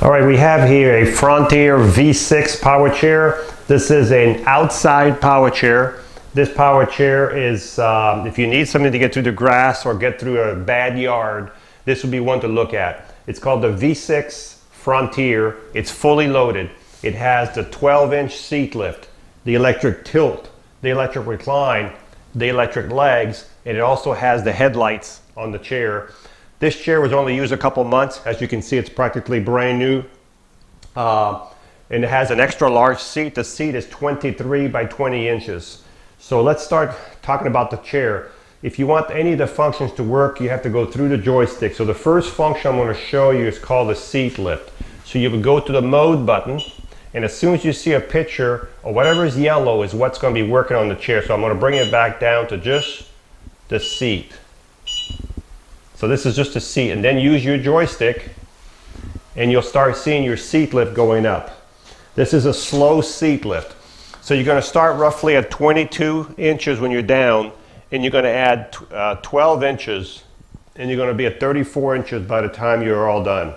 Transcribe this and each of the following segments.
All right, we have here a Frontier V6 power chair. This is an outside power chair. This power chair is, if you need something to get through the grass or get through a bad yard, this would be one to look at. It's called the V6 Frontier. It's fully loaded. It has the 12-inch seat lift, the electric tilt, the electric recline, the electric legs, and it also has the headlights on the chair. This chair was only used a couple months. As you can see, it's practically brand new. And it has an extra large seat. The seat is 23 by 20 inches. So let's start talking about the chair. If you want any of the functions to work, you have to go through the joystick. So the first function I'm going to show you is called the seat lift. So you would go to the mode button, and as soon as you see a picture or whatever is yellow is what's going to be working on the chair. So I'm going to bring it back down to just the seat. So this is just a seat, and then use your joystick and you'll start seeing your seat lift going up. This is a slow seat lift. So you're going to start roughly at 22 inches when you're down, and you're going to add 12 inches, and you're going to be at 34 inches by the time you're all done.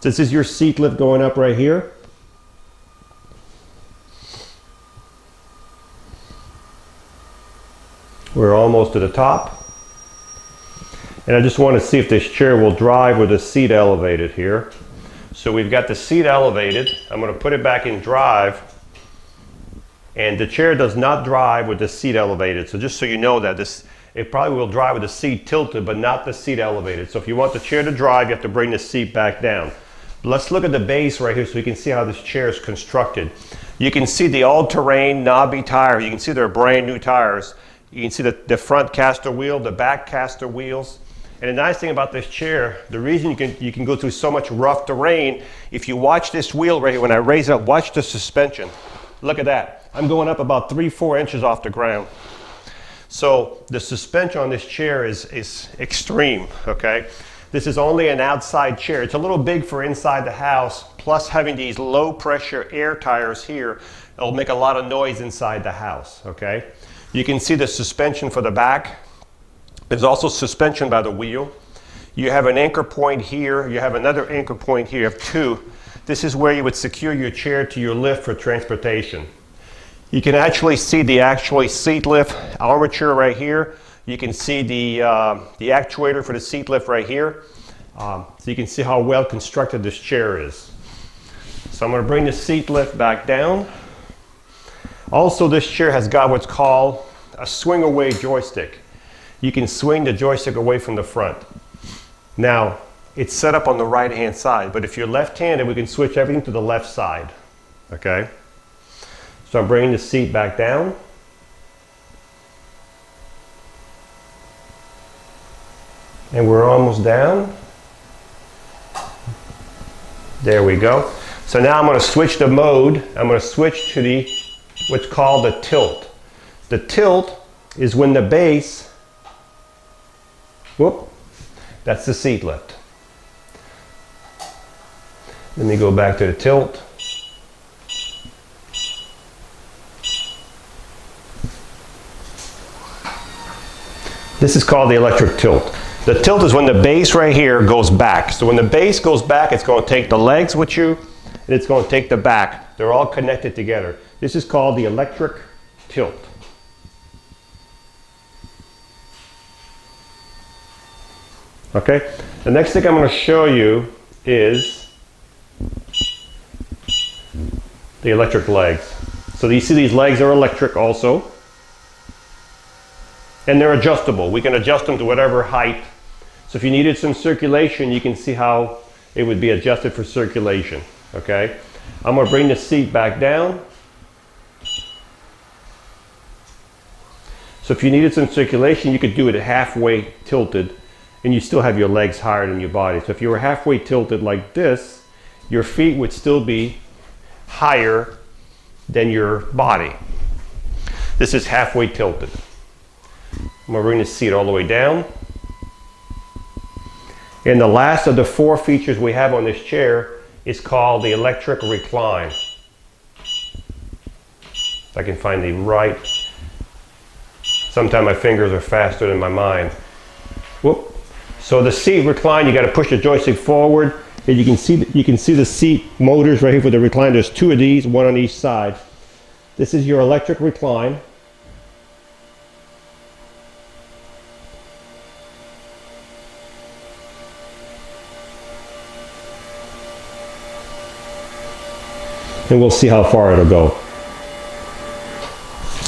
This is your seat lift going up right here. We're almost to the top. And I just want to see if this chair will drive with the seat elevated here. So we've got the seat elevated. I'm going to put it back in drive. And the chair does not drive with the seat elevated. So just so you know that, it probably will drive with the seat tilted, but not the seat elevated. So if you want the chair to drive, you have to bring the seat back down. Let's look at the base right here so you can see how this chair is constructed. You can see the all-terrain knobby tire. You can see they're brand new tires. You can see the front caster wheel, the back caster wheels. And the nice thing about this chair, the reason you can go through so much rough terrain, if you watch this wheel right here, when I raise it up, watch the suspension. Look at that. I'm going up about 3-4 inches off the ground. So the suspension on this chair is extreme, okay? This is only an outside chair. It's a little big for inside the house, plus having these low pressure air tires here, it'll make a lot of noise inside the house, okay? You can see the suspension for the back. There's also suspension by the wheel. You have an anchor point here. You have another anchor point here. You have two. This is where you would secure your chair to your lift for transportation. You can actually see the seat lift armature right here. You can see the actuator for the seat lift right here. So you can see how well constructed this chair is. So I'm going to bring the seat lift back down. Also, this chair has got what's called a swing away joystick. You can swing the joystick away from the front. Now, it's set up on the right hand side, but if you're left-handed, we can switch everything to the left side, okay? So I'm bringing the seat back down. And we're almost down. There we go. So now I'm going to switch the mode. I'm going to switch to what's called the tilt. The tilt is when the base, whoop, that's the seat lift. Let me go back to the tilt. This is called the electric tilt. The tilt is when the base right here goes back. So when the base goes back, it's going to take the legs with you, and it's going to take the back. They're all connected together. This is called the electric tilt. Okay, the next thing I'm going to show you is the electric legs. So you see these legs are electric also, and they're adjustable. We can adjust them to whatever height. So if you needed some circulation, you can see how it would be adjusted for circulation. Okay, I'm going to bring the seat back down. So if you needed some circulation, you could do it halfway tilted, and you still have your legs higher than your body. So if you were halfway tilted like this, your feet would still be higher than your body. This is halfway tilted. I'm going to bring the seat all the way down. And the last of the 4 features we have on this chair is called the electric recline. If I can find the right. Sometimes my fingers are faster than my mind. Whoop. So the seat recline, you got to push the joystick forward. And you can see the seat motors right here for the recline. There's two of these, one on each side. This is your electric recline. And we'll see how far it'll go.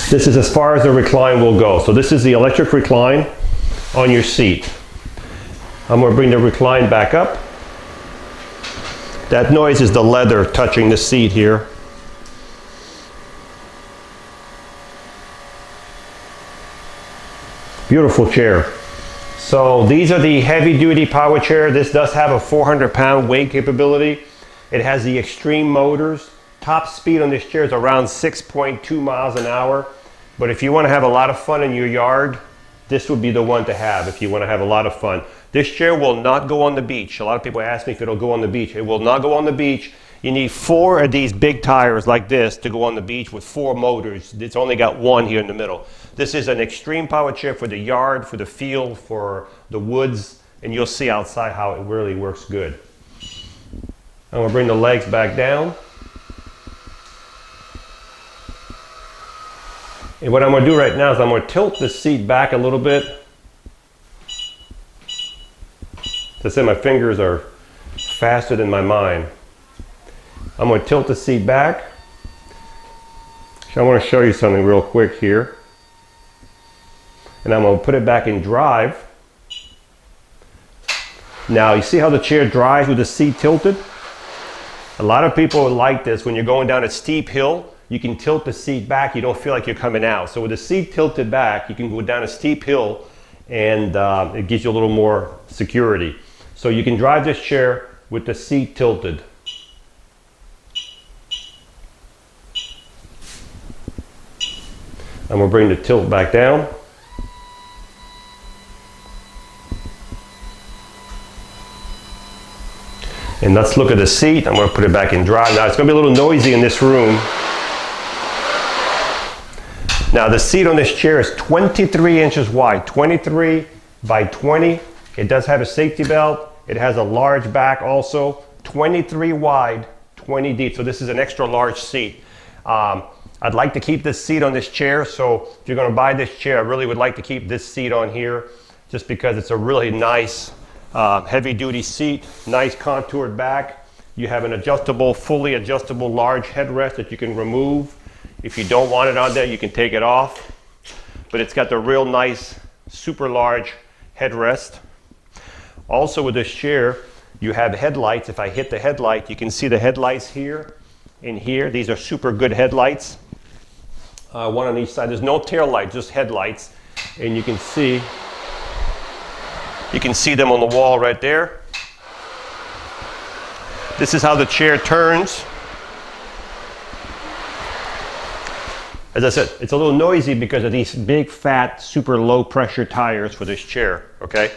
This is as far as the recline will go. So this is the electric recline on your seat. I'm going to bring the recline back up. That noise is the leather touching the seat here. Beautiful chair. So these are the heavy duty power chair. This does have a 400-pound weight capability. It has the extreme motors. Top speed on this chair is around 6.2 miles an hour. But if you want to have a lot of fun in your yard, this would be the one to have if you want to have a lot of fun. This chair will not go on the beach. A lot of people ask me if it'll go on the beach. It will not go on the beach. You need 4 of these big tires like this to go on the beach with 4 motors. It's only got one here in the middle. This is an extreme power chair for the yard, for the field, for the woods, and you'll see outside how it really works good. I'm going to bring the legs back down. And what I'm going to do right now is I'm going to tilt the seat back a little bit. As I said, my fingers are faster than my mind. I'm going to tilt the seat back. I want to show you something real quick here. And I'm going to put it back in drive. Now, you see how the chair drives with the seat tilted? A lot of people like this. When you're going down a steep hill, you can tilt the seat back. You don't feel like you're coming out. So with the seat tilted back, you can go down a steep hill and it gives you a little more security. So you can drive this chair with the seat tilted. I'm going to bring the tilt back down. And let's look at the seat. I'm going to put it back in drive. Now it's going to be a little noisy in this room. Now the seat on this chair is 23 inches wide, 23 by 20. It does have a safety belt. It has a large back also, 23 wide, 20 deep. So this is an extra large seat. I'd like to keep this seat on this chair. So if you're going to buy this chair, I really would like to keep this seat on here just because it's a really nice heavy duty seat, nice contoured back. You have an adjustable, fully adjustable large headrest that you can remove. If you don't want it on there, you can take it off. But it's got the real nice, super large headrest. Also with this chair, you have headlights. If I hit the headlight, you can see the headlights here and here. These are super good headlights. One on each side. There's no tail light, just headlights. And you can see them on the wall right there. This is how the chair turns. As I said, it's a little noisy because of these big, fat, super low pressure tires for this chair, okay?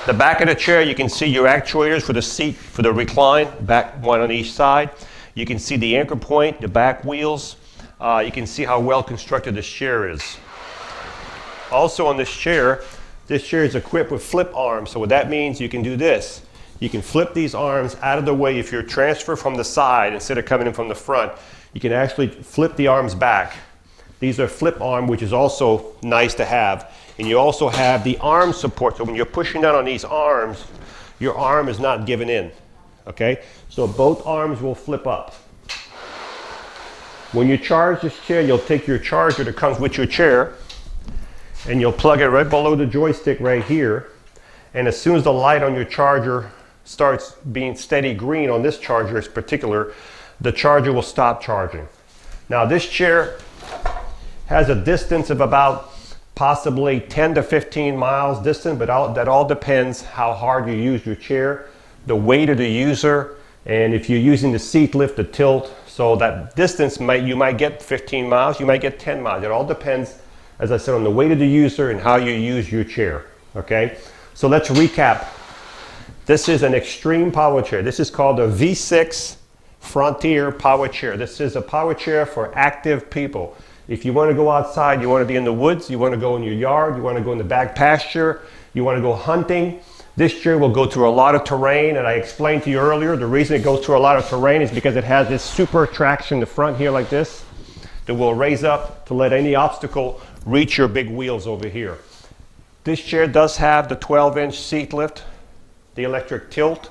The back of the chair, you can see your actuators for the seat, for the recline, back one on each side. You can see the anchor point, the back wheels. You can see how well constructed this chair is. Also on this chair is equipped with flip arms. So what that means, you can do this. You can flip these arms out of the way. If you're transferred from the side instead of coming in from the front, you can actually flip the arms back. These are flip arm, which is also nice to have. And you also have the arm support. So when you're pushing down on these arms, your arm is not giving in, okay? So both arms will flip up. When you charge this chair, you'll take your charger that comes with your chair and you'll plug it right below the joystick right here. And as soon as the light on your charger starts being steady green on this charger in particular, the charger will stop charging. Now this chair has a distance of about possibly 10 to 15 miles distance, but that all depends how hard you use your chair, the weight of the user, and if you're using the seat lift, the tilt. So that distance, you might get 15 miles, you might get 10 miles. It all depends, as I said, on the weight of the user and how you use your chair, okay? So let's recap. This is an extreme power chair. This is called a V6 Frontier power chair. This is a power chair for active people. If you want to go outside, you want to be in the woods, you want to go in your yard, you want to go in the back pasture, you want to go hunting, This chair will go through a lot of terrain, and I explained to you earlier, the reason it goes through a lot of terrain is because it has this super traction in the front here like this that will raise up to let any obstacle reach your big wheels over here. This chair does have the 12-inch seat lift, the electric tilt,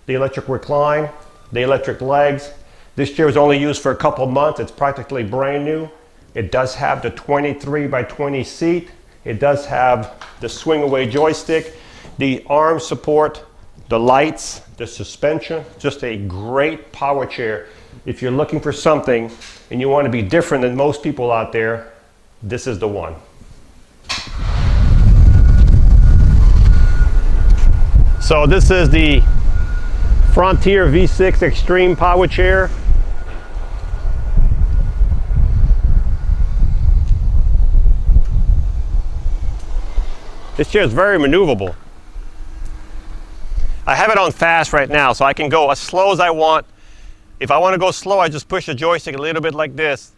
the electric recline, the electric legs. This chair was only used for a couple months. It's practically brand new. It does have the 23 by 20 seat. It does have the swing away joystick, the arm support, the lights, the suspension. Just a great power chair. If you're looking for something and you want to be different than most people out there, this is the one. So this is the Frontier V6 Extreme Power Chair. This chair is very maneuverable. I have it on fast right now, so I can go as slow as I want. If I want to go slow, I just push the joystick a little bit like this,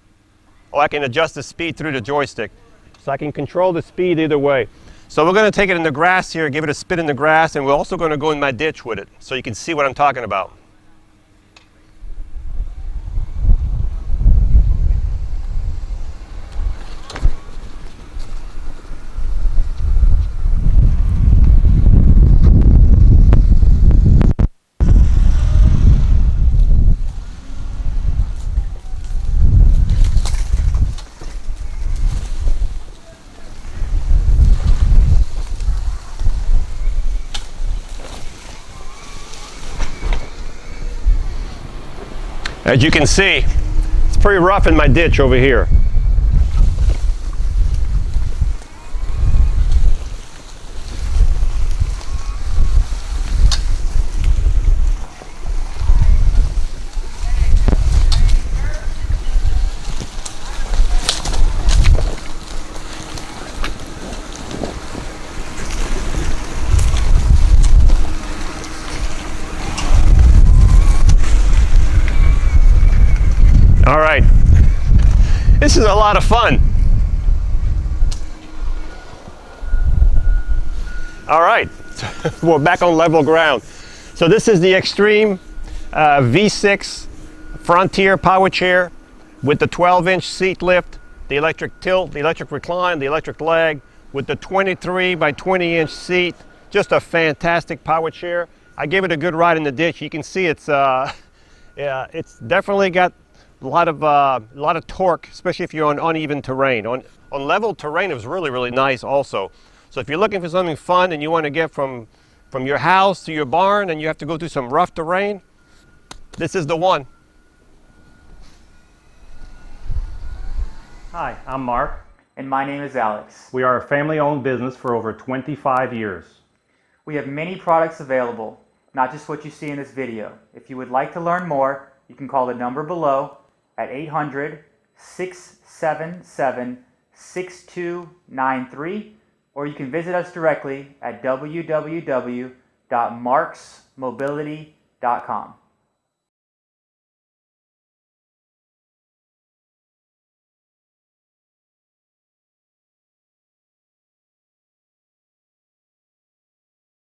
or I can adjust the speed through the joystick. So I can control the speed either way. So we're going to take it in the grass here, give it a spin in the grass, and we're also going to go in my ditch with it, so you can see what I'm talking about. As you can see, it's pretty rough in my ditch over here. All right, this is a lot of fun. All right, we're back on level ground. So this is the Extreme V6 Frontier Power Chair with the 12-inch seat lift, the electric tilt, the electric recline, the electric leg, with the 23 by 20-inch seat. Just a fantastic power chair. I gave it a good ride in the ditch. You can see it's definitely got a lot of torque, especially if you're on uneven terrain. On level terrain, it was really nice also. So if you're looking for something fun and you want to get from your house to your barn and you have to go through some rough terrain, this is the one. Hi, I'm Mark. And my name is Alex. We are a family-owned business for over 25 years. We have many products available, not just what you see in this video. If you would like to learn more, you can call the number below at 800-677-6293, or you can visit us directly at www.marcsmobility.com.